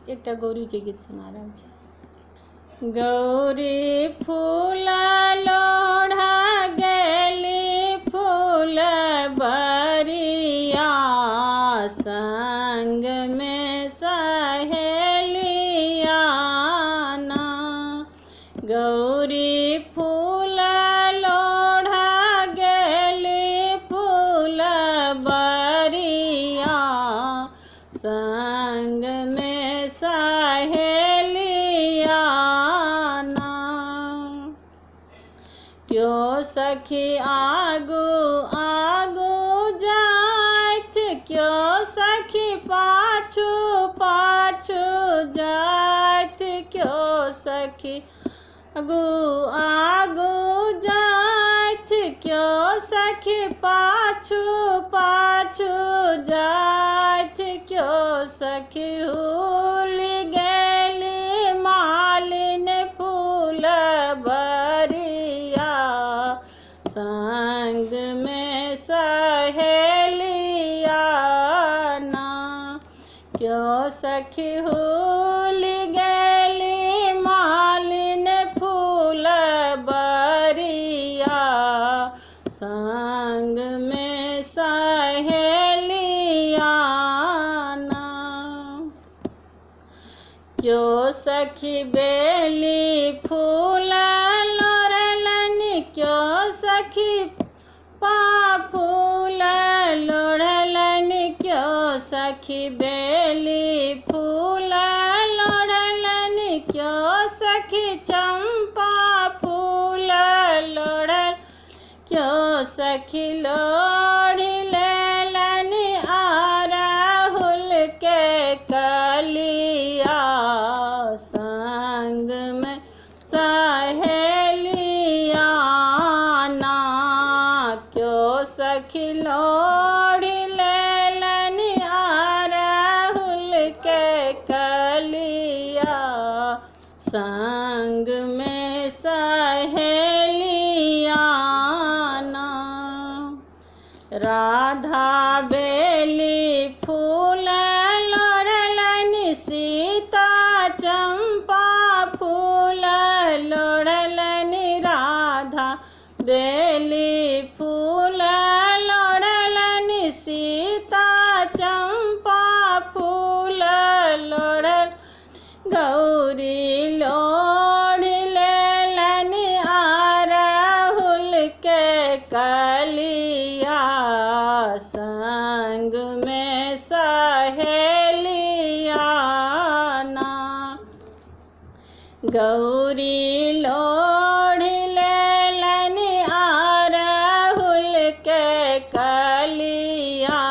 एक गौरी के गीत सुना रहा है। गौरी फूल लोढ़ा गेली फूल बरिया, संग में सहेलिया ना। गौरी फूल लोढ़ा गेली फूल बरिया, संग में सहेलिया ना। क्यों सखी आगू आगू जात, क्यों सखी पाछू पाछू जात, क्यों सखी आगू आगू जात, क्यों सखी पाछू पाछू जात, क्यों सखी भूल गेली मालिन फूल बरिया, संग में सहेलिया ना। क्यों सखी भूल गेली मालिन फूल बरिया, संग में सहेलिया ना। क्यों सखी बेली फूल लोढ़लनि, क्यों सखी फूल लोढ़लनि, क्यों सखी बेली फूल लोढ़लनि, क्यों सखी चंपा फूल लोढ़ल, क्यों सखी लोढ़ी लेलनि अरहुल के कलिया, संग में सहेलिया ना। क्यों सखी लोढ़ी लेलनि अरहुल के कलिया, संग में सहेलिया ना। राधा बेली फूल लोढ़लनि, सीता चंपा फूल लोढ़लनि, राधा बेली फूल लोढ़लनि, सीता चंपा फूल लोढ़ल। गौरी लोढ़ लेलनि अरहुल के कलिया, संग में सहेलिया ना। गौरी लोढ़ लेलनि अरहुल के कलिया,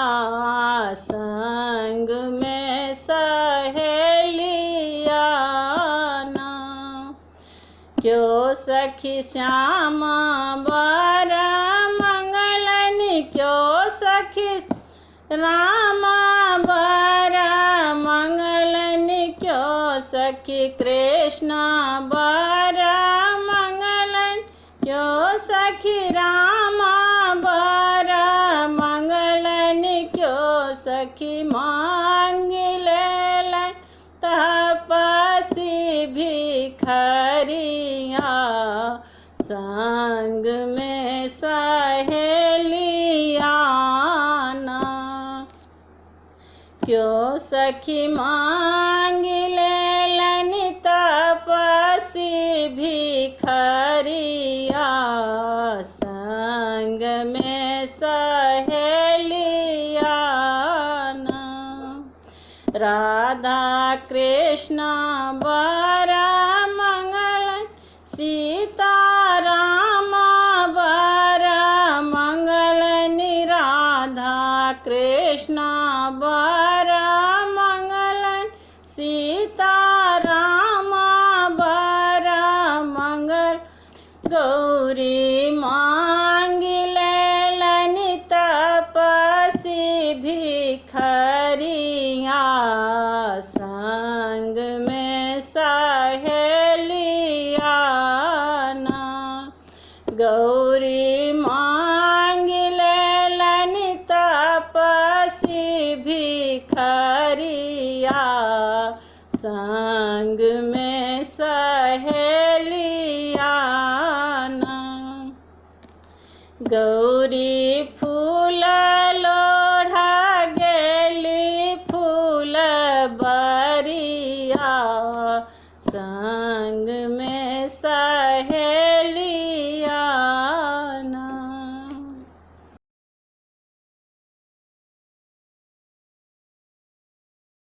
संग में सहेलिया ना। क्यों सखी श्यामा बर मंगलनि, क्यों सखी रामा बर मंगलनि, क्यों सखी कृष्ण बर मंगलन, क्यों सखी रामा बर मंगलनि, क्यों सखी मांग लेलन तपसी भिखरिया, संग में सहेलिया ना। क्यों सखी मांग लेलनि तपसी भिखरिया, संग में सहेलिया ना। राधा कृष्ण बर मंगल, सीता राम बर मंगलनि, राधा कृष्ण बर मंगलन, सीता राम बर मंगल। गौरी मांग लेलनि तपसी भिखरिया, संग में सहेलिया संग में सहेलियाना। गौरी फूल लोढ़ा गेली फूल बरिया, संग